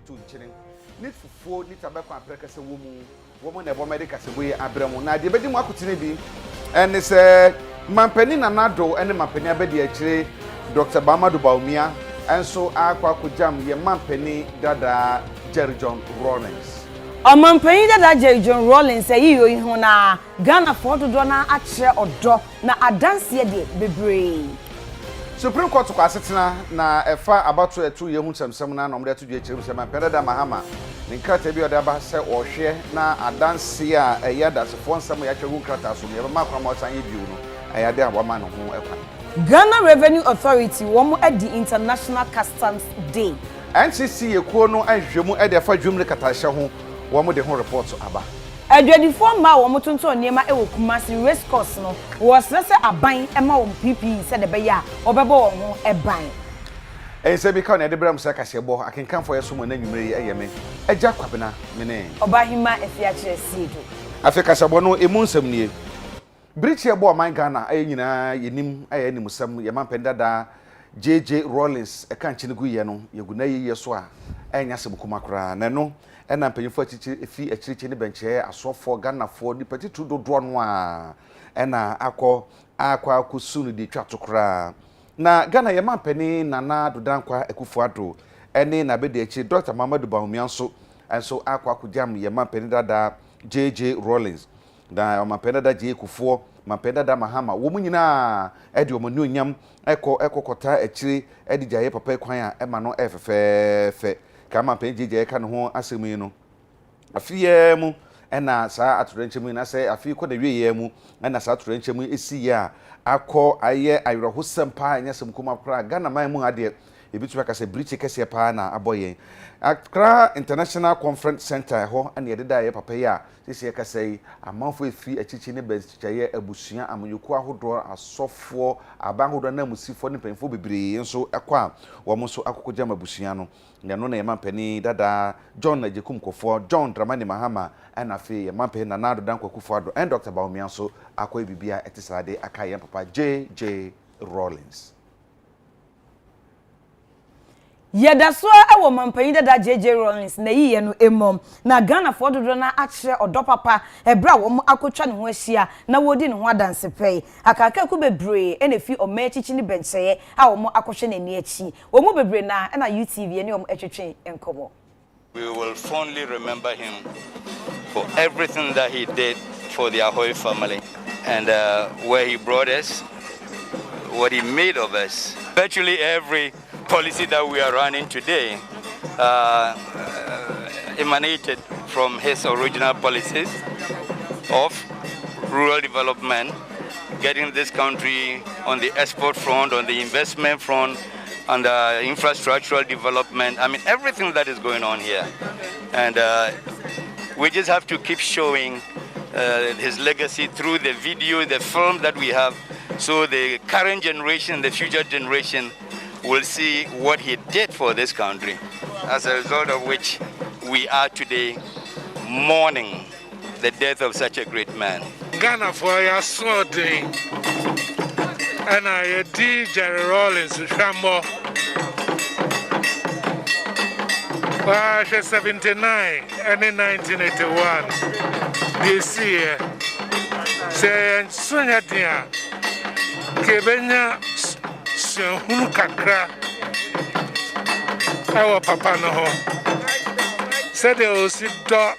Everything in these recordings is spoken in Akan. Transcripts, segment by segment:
to nchene need for need to back and press a woman a medical way abramo na de bedi mu akotene bi and it's mampani na nado and mampani abedi akire Dr. Bamadu Baumia and so akwa kujam ye mampani dada Jerry John Rawlings mampani dada Jerry John Rawlings yiyo ihu na Ghana for do na akire odo na adanse de bebre Supreme Court kwa asetena na efa abato etu ye hu samsam na nomde etu akire se mampani dada Mahama Ninkata bi odaba se ohwe na adanse a eyada se fo nsam ya twegu krata so ye ma kwa ma san ye biu no eyade aboma no ho ekwa Ghana Revenue Authority womo at the International Customs Day NCC yekuo no ahwemu e de fa dwumre katahye ho womo de ho report aba adwadifo ma womo tonto niema e wo Kumasi race course no wo sese aban e ma wo PP se de be ya obebo wo ho eban Ense bi ka na de bram se kasebo akenkanfo yeso mo na nwumre yi ayeme Agya Kwabena mene Obahima Afia Asiedu Afia kasebo no emu nsam nie British ebo man Ghana ayina yenim ayanim sam ye mampendada JJ Rawlings e kan chine gu ye no yeguna ye so a enya sem kuma kra na no ena mpanyifo achichi fi achirichi ne benche asofo Ghana fo ni petitu dodo no a ena akwa kusunu di twatokra na Ghana ye mampani nana dodankwa ekufuado ene na bedi achi Dr. Bamadu Baumia nso enso akwa kujam ye mampani dada JJ Rawlings da mampenda da je kufuo mampenda da Mahama wo munyina e de omonu nyam ekokota akire e de jaye papa kwan a e ma no efefefe ka mampenda je ka no ho asemu yi no Afia mu ena sa atorenchemu na se afi ko da wieye mu ena sa atorenchemu esi ya akọ aye ayrohosem pa anya sem kuma kra Ghana man mu ade ebitu aka se British kese pa na aboyen Accra International Conference Center ho ane yededa ye papa ya sisi aka sei amanfo efi achichi ne benchichaye abusua amoyoku ahodo asofo abanhodo na musifo ne penfo bebre nso ekwa wo mo so akokogya mabusua no ngano na yemampani dada John Najekum Kofo John Dramani Mahama ana fe yemampani na nado dan kwakufo ado and Dr. Baumia nso akoy bibia etisade akaye papa JJ Rawlings Yeda so ewo mampani dada JJ Rawlings na yiye no emom na Ghana for dodo na akire odo papa ebra wo akotwa ne ho ahia na wodi ne ho adanse pei akaka ku bebre ene fi o mechichi ne bencheye a wo akohwe ne ni achi wo mu bebre na na UTV ene o etwetwe enkomo We will fondly remember him for everything that he did for the Ahoy family and where he brought us, what he made of us. Virtually every policy that we are running today emanated from his original policies of rural development, getting this country on the export front, on the investment front, on the infrastructural development. I mean, everything that is going on here. And we just have to keep showing his legacy through the video, the film that we have, so the current generation, the future generation will see what he did for this country, as a result of which we are today mourning the death of such a great man. Ghana for your swording, and I did Jerry Rawlings to Shambo. 79 and in 1981 this year. Say Sunyadia Kwabena hunu kakra our papa no ho said they will sit Ghana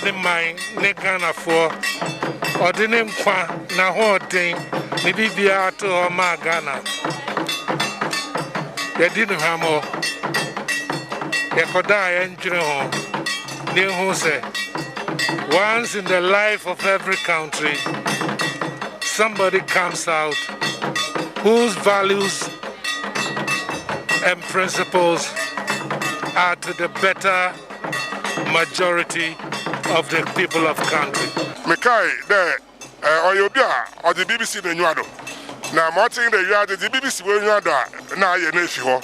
the mine ne Ghana for or the name kwa na ho den ni bibia to o ma Ghana they didn't have more they could die and ne ho say once in the life of every country somebody comes out whose values and principles are to the better majority of the people of country. Mekai, there, Oyobia, or the BBC the Nuado. Now, Martin, the BBC will Nuada, now you're nephew.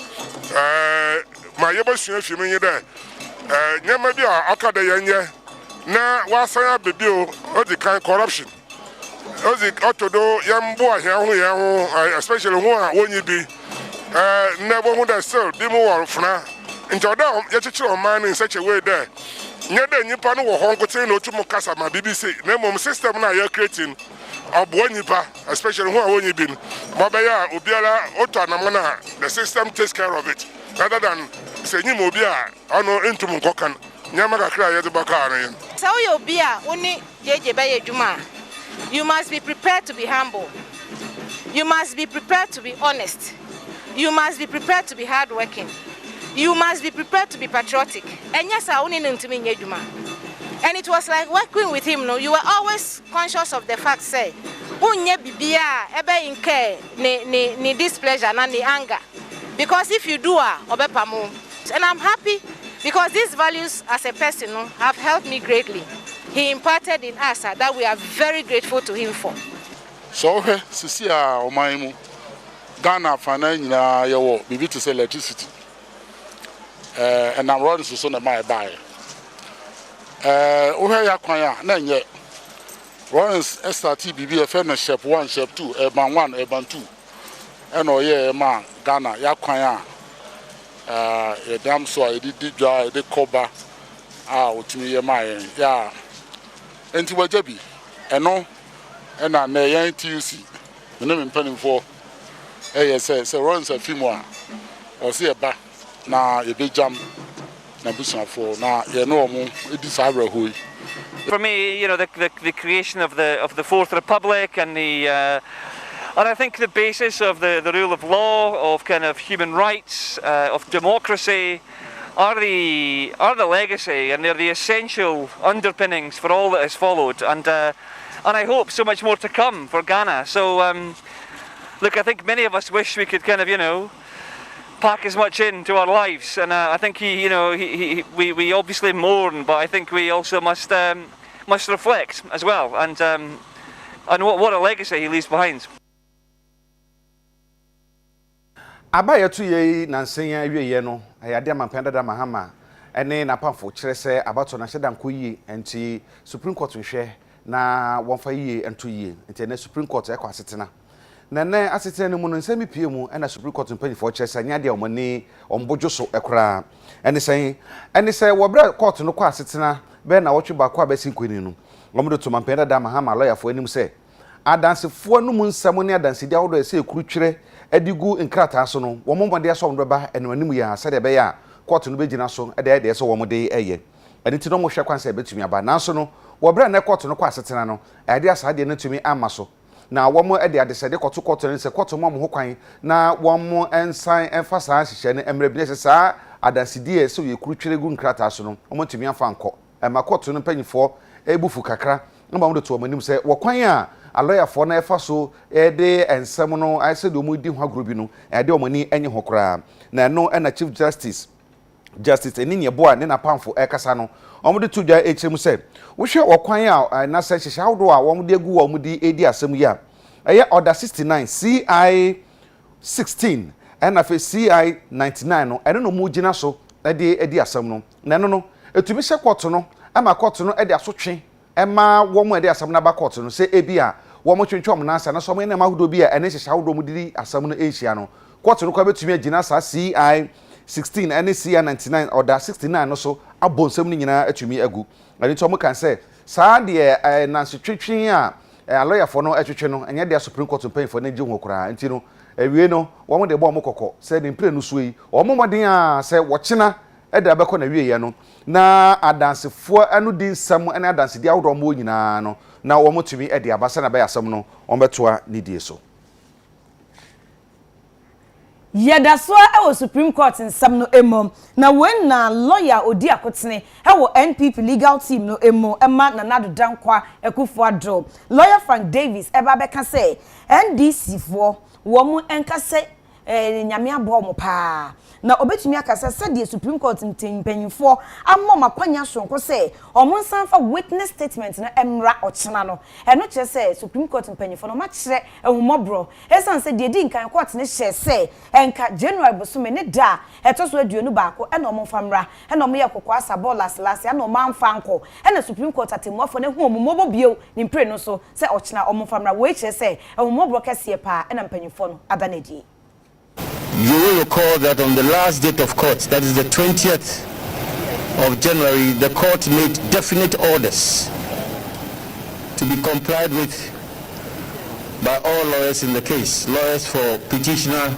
My Yabashin, if you mean there. Yamabia, Akada Yanya, now, what's I be bill, or the kind corruption. Ozi otodo yambo ahia especially who won you be never would have still be more fna Njoda yechichiro man in such a way there. Nyede nipa no wo honko tin no tumu kasa ma BBC na mom system na ye creating abo nipa especially who awon yibin mo be ya obiara oto anamona the system takes care of it rather than say nyim obi a ono entum nkokan nyama kakra ye de baka ran so you obi a oni jeje be yeduma you must be prepared to be humble, you must be prepared to be honest, you must be prepared to be hardworking, you must be prepared to be patriotic. And yes, I only know to me Yeduma. And it was like working with him, no, you were always conscious of the fact, say, unye bibia ebe inke ni displeasure na ni anger. Because if you do obepamu. And I'm happy because these values as a person have helped me greatly. He imparted in us that we are very grateful to him for. So sisi a omaimu Ghana fana nyina yewo bibi to say electricity. And I'm running so na my buy. Ohe ya kwan ya na nye runs SRT bibi FM ship 1 ship 2 urban 1 urban 2 and oye ma Ghana ya kwan ya e dam so e di dwa e de koba otimi ye ma ya enti wajabi eno na na yan TUC me me mpanim for say runs a film a o se eba na ebejam na busafo na ye no omo edi sabre hoyi. For me, you know, the creation of the Fourth Republic and and I think the basis of the rule of law, of kind of human rights, of democracy, are the legacy, and they're the essential underpinnings for all that has followed, and I hope so much more to come for Ghana. So look, I think many of us wish we could kind of, you know, pack as much into our lives, and I think we obviously mourn, but I think we also must reflect as well, and what a legacy he leaves behind. Abaya tu ye nansen awie ye no ayade amampenda da mahama ene na pamfo kire se abato na hyeda nko yi enti Supreme Court nhwe na wonfa yi ento yi enti na Supreme Court ekwa asetena na ne asetena ne mu no nsemi pie mu ena Supreme Court mpanyifo kire se anya de omani ombojo so ekra ene se wobra court no kwa asetena be na wotwe ba kwa abasi nkwani no omdo to mampenda da mahama lawyer fo anim se adansefo no mu nsam ne adansedi awodo ese ekuru twire edigu nkrata so no wo momode aso omdo ba enwanim ya sade be ya court no begina so ede so wo mode eye eni ti no mo hwe kwanse betumi aba nanso no wo bra na court no kwa asetena no ade asade no tumi ama so na wo mo ede adesede koto court no se court mo ho kwan na wo mo ensan enfasa hihye ne emre bi ne sa adansedi e so ye kuru twire gu nkrata so no wo mo tumi afa nko ema court no panyifo ebufu kakra no ba mo to amanim se wo kwan a lawyer for na efa so de ensem no Asiedu mu di ho agro bi no de omani enye ho kra na no na Chief Justice eni ne bo a ne na pamfo ekasa no omde to dwa echem se wo hwe okwan a na se hye hawdo a wo de gu wo mu di edi asem yi a eye order 69 CI 16 and afa CI 99 no ene no mu gina so de edi asem no na no etumi hye court no ama court no de asotwe ema wo mu de asem na ba court no se ebia wo mo twentwom na asa na so mo na mahudo bi a ene hye hawdo mu di asem no ehia no court no kwa betumi agina sa CI 16 and CI 99 order 69 no so abonsem ni nyina atumi agu ani to mo kan se saa de nansi twetwen a lawyer for no atwetwe no enye de Supreme Court pen for na gye ho kura nti no ewie no wo mo de bo mo kokko se de mpre no so yi wo mo moden a se wo kyena ede abekọ na wie ye no na adansefo anu di nsam ene adanse di awdo mo nyina no na wo motumi ede abasa na ba yasam no on betoa ni die so Yedaso e wo Supreme Court nsam no emom na when na lawyer odi akotene e wo NPP legal team no emo ema na nado dankwa ekufo adro lawyer Frank Davis eba beka say NDC fo wo mu enka say nyame abo mo pa na obetumi akasa se de Supreme Court mpanyimfo ammo makwanya sonko se omo nsanfa witness statement na emra ochena no eno kire se Supreme Court mpanyimfo no ma kire ehumobro esan se de di nkan court ne hye se enka January bosume ne da etoso aduonu baako ena omo famra ena omo ye kokwa sabola selase ena omo amfa anko ena Supreme Court atemwafo ne hu omo mobo bio ni mpre no so se ochena omo famra we kire se ehumobro kese pa ena mpanyimfo no adanedi You will recall that on the last date of court, that is the 20th of January, the court made definite orders to be complied with by all lawyers in the case, lawyers for petitioner,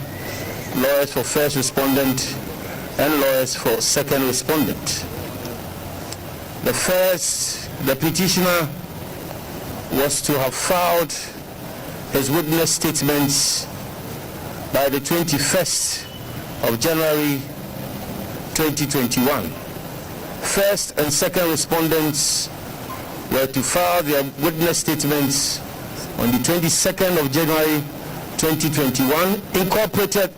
lawyers for first respondent, and lawyers for second respondent. The petitioner was to have filed his witness statements by the 21st of January 2021. First and second respondents were to file their witness statements on the 22nd of January 2021, incorporated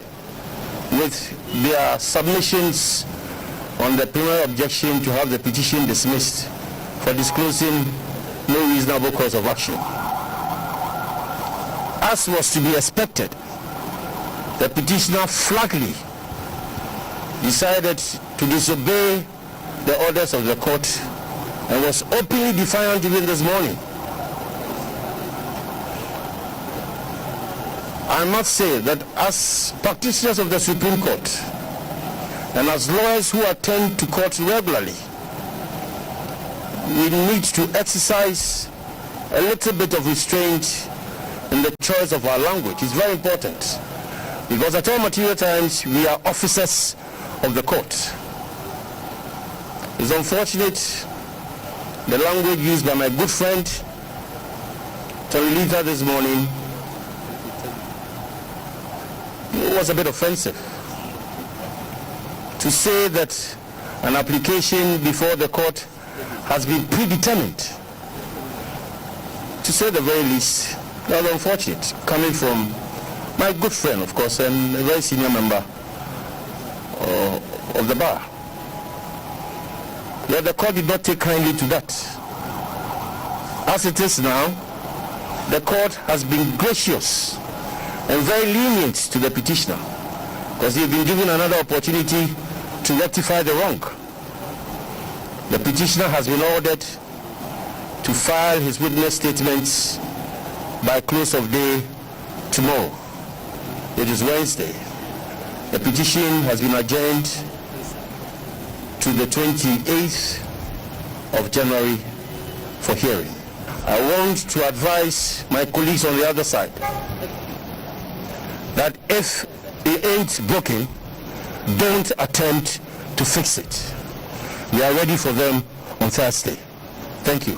with their submissions on the preliminary objection to have the petition dismissed for disclosing no reasonable cause of action. As was to be expected, the petitioner flatly decided to disobey the orders of the court and was openly defiant even this morning. I must say that as practitioners of the Supreme Court and as lawyers who attend to court regularly, we need to exercise a little bit of restraint in the choice of our language. It's very important, because at all material times we are officers of the court. It's unfortunate the language used by my good friend Tolita this morning was a bit offensive. To say that an application before the court has been predetermined, to say the very least, rather unfortunate, coming from my good friend, of course, and a very senior member of the bar. Yet the court did not take kindly to that. As it is now, the court has been gracious and very lenient to the petitioner, because he has been given another opportunity to rectify the wrong. The petitioner has been ordered to file his witness statements by close of day tomorrow. It is Wednesday. The petition has been adjourned to the 28th of January for hearing. I want to advise my colleagues on the other side that if it ain't broken, don't attempt to fix it. We are ready for them on Thursday. Thank you.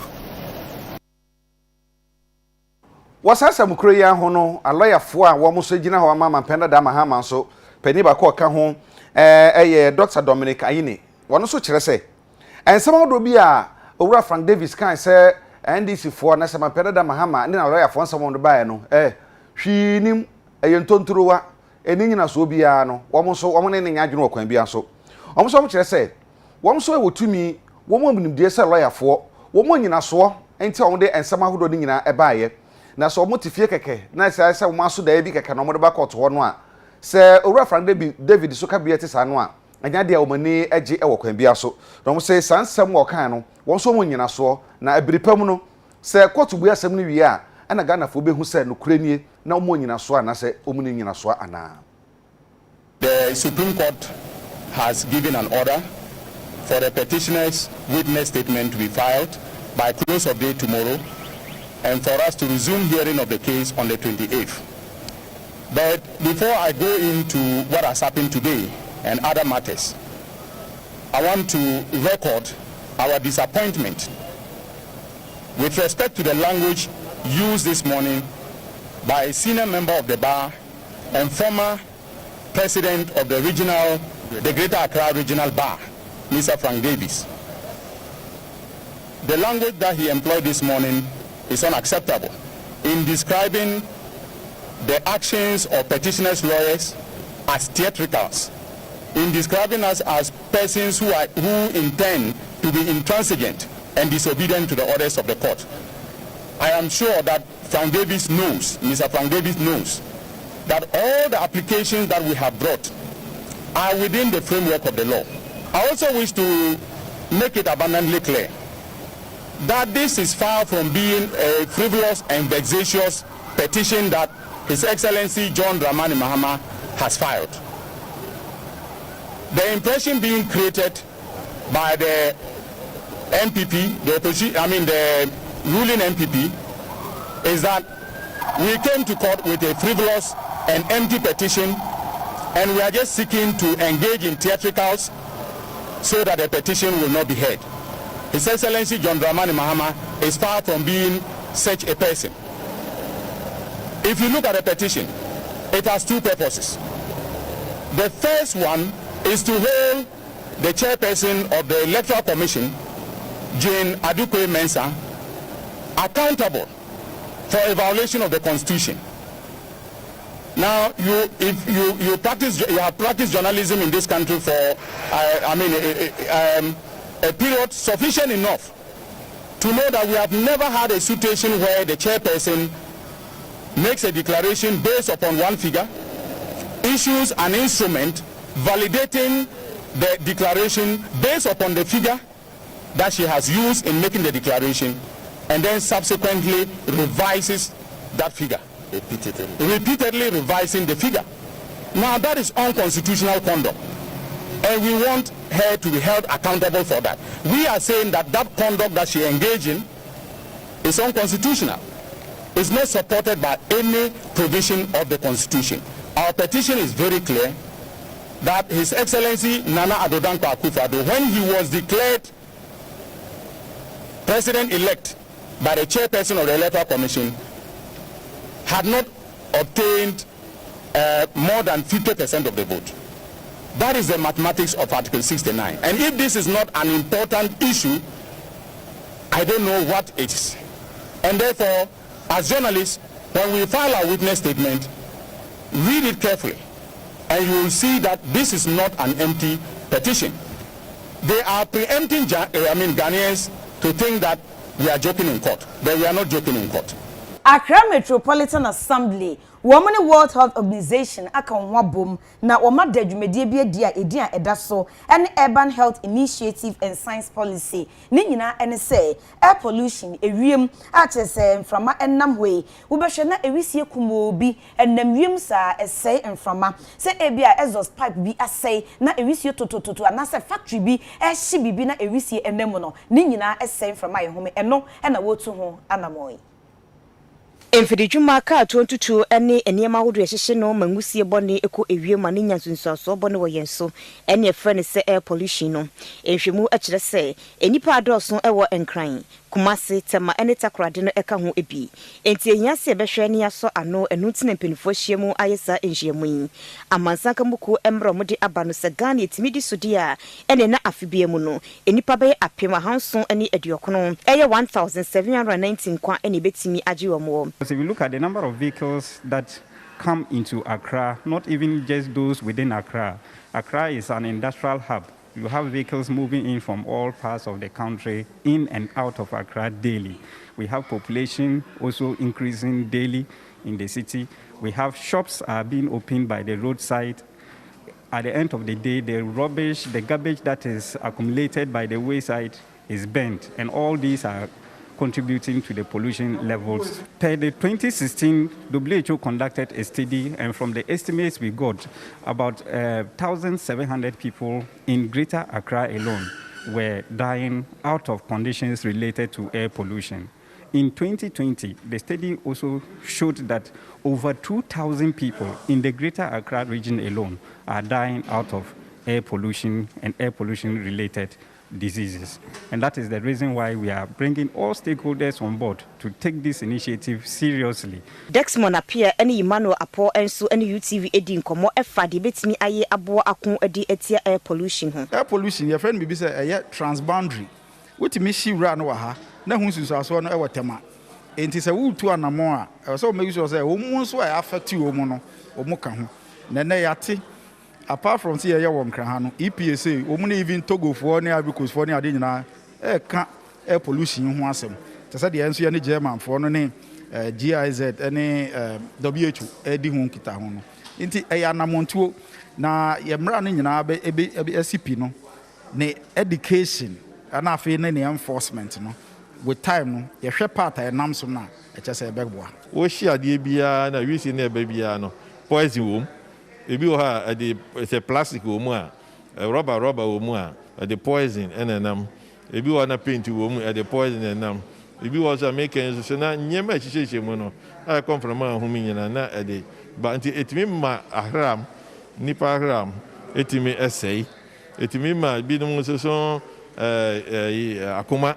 Wasasa mukuro ya ho no a lawyer fo a wo mo so gina ho mama penda da mahama so pani ba ko ka ho Dr. Dominic Ayine wono so kire se ensema do bi a owura Frank Davis kan se NDC fo na sema penda da mahama ni na lawyer fo nsema do bae no hwinim yentonturuwa eni nyina so bia no wo mo so wo ne nya adwene okwan bia so wo mo so kire se wo mo so wotumi wo mo munimdie se lawyer fo wo mo nyina so enti wo de ensema hodo ni nyina bae na so mo tifie keke na se mo aso da bi keke no mo de ba court ho no a se owura Frank David so ka bia ti sa no a anya de omani agi e wokwan bia so no mo se sansam wo kan no won so mo nyina so na abiripam no se court bu asem no wi a ana Ghana fo be hu se no kuranie na mo nyina so ana se omuni nyina so ana. The Supreme Court has given an order for the petitioner's witness statement to be filed by close of day tomorrow, and for us to resume hearing of the case on the 28th. But before I go into what has happened today and other matters, I want to record our disappointment with respect to the language used this morning by a senior member of the bar and former president of the Greater Accra Regional Bar, Mr. Frank Davis. The language that he employed this morning is unacceptable in describing the actions of petitioners' lawyers as theatricals, in describing us as persons who intend to be intransigent and disobedient to the orders of the court. I am sure that Mr. Frank Davis knows that all the applications that we have brought are within the framework of the law. I also wish to make it abundantly clear that this is far from being a frivolous and vexatious petition that His Excellency John Dramani Mahama has filed. the impression being created by the MPP, the opposition, the ruling MPP, is that we came to court with a frivolous and empty petition, and we are just seeking to engage in theatricals so that the petition will not be heard. His Excellency John Dramani Mahama is far from being such a person. If you look at the petition, it has two purposes. The first one is to hold the chairperson of the Electoral Commission, Jane Adukwe Mensah, accountable for a violation of the Constitution. Now, you have practiced journalism in this country for a period sufficient enough to know that we have never had a situation where the chairperson makes a declaration based upon one figure, issues an instrument validating the declaration based upon the figure that she has used in making the declaration, and then subsequently revises that figure. Repeatedly revising the figure. Now that is unconstitutional conduct, and we want her to be held accountable for that. We are saying that that conduct that she engaged in is unconstitutional. It's not supported by any provision of the Constitution. Our petition is very clear that His Excellency Nana Addo Dankwa Akufo-Addo, when he was declared President-elect by the chairperson of the Electoral Commission, had not obtained more than 50% of the vote. That is the mathematics of Article 69. And if this is not an important issue, I don't know what it is. And therefore, as journalists, when we file our witness statement, read it carefully, and you will see that this is not an empty petition. They are preempting Ghanaians to think that we are joking in court, but we are not joking in court. Accra Metropolitan Assembly, Women World Health Organization, aka wabom na woma da dwumedie bi dia edian edaso and Urban Health Initiative and Science Policy. Ni nyina ene say air pollution ewiem a chese mframa enam we wo behwe na ewisie kumo bi enam wiem sa esey mframa se ebia exhaust pipe bi asey na ewisie totototo anase factory bi ehye bibi na ewisie enam no ni nyina esey mframa yehome eno na wotu ho anamoy. Enfidi dwuma ka 22 ene eniema hodo ehye no mangusie bone eko ewie ma ne nyansunsuaso bone wo yenso ene efre ne se air pollution no ehwemu akire se enipa adoso ewo enkran Kumasi tema ene takrade no eka ho ebi enti ehia se behwe ne yaso ano enuntine mpenifo hyiemu ayesa enhyiemu yi amansanka muku emro mode aba no se Ghana etimidi sodia ene na afibiemu no enipa be apema hanson ene adiokono eye 1719 kwa ene betimi agiwomo. If you look at the number of vehicles that come into Accra, not even just those within Accra. Accra is an industrial hub. You have vehicles moving in from all parts of the country, in and out of Accra daily. We have population also increasing daily in the city. We have shops are being opened by the roadside. At the end of the day, the rubbish, the garbage that is accumulated by the wayside is burnt, and all these are contributing to the pollution levels. Per the 2016, WHO conducted a study, and from the estimates we got, about 1,700 people in Greater Accra alone were dying out of conditions related to air pollution. In 2020, the study also showed that over 2,000 people in the Greater Accra region alone are dying out of air pollution and air pollution-related diseases. And that is the reason why we are bringing all stakeholders on board to take this initiative seriously. Dexmon appear any Emmanuel Apo enso any UTV edi nkomo efa de betimi aye abo akon edi etia air pollution ho. Air pollution your friend be say transboundary. Wotimi shiwra no wa ha na hu susuaso no e wotema. Enti se wutu anamo a so make sure say omu so a affect omu no omu ka ho. Na yate apart from see here won kran ha no EPSA omu na even Togo for na Abicos for na ade nyina ka air pollution ho asem. Te say de enso ye ne German for no ne GIZ any WHO edi ho kita ho no. Enti anamontuo na ye mra no nyina be SCP no ne education ana afi ne enforcement no with time no ye hwe part enam so na e che say ebegboa wo hia de bia na wisi na eba bia no poison wom ebi wo ha e say plastic wo mu a rubber wo mu a the poison enenam ebi wa na paint wo mu the poison enenam ebi wa so make so na nyema chicheche mu no I come from a home nyina na the but until etimi ma ahram nipa ahram etimi essay etimi ma bi no so akoma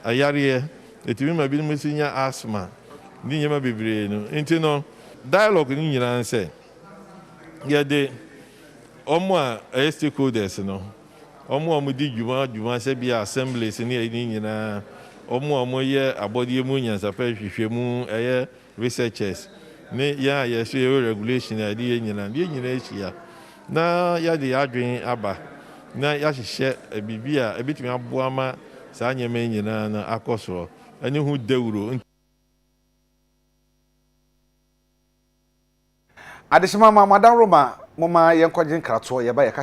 ayare etimi ma bi no sinya asthma ni nyema bebre no enti no dialogue ni nyina say ya de omo a stakeholders no omo di dwuma se bia assemblies ni nyina omo ye abodie mu nyansa pa hwehwe mu researchers ne ya so regulation ade nyina ehia na ya de adwen aba na ya hyehyɛ bibia ebitumi aboa ma saa nyema nyina na akoso ani hu dawuro adesima ma madam Roma moma yenkɔgye nkrato yɛba yɛka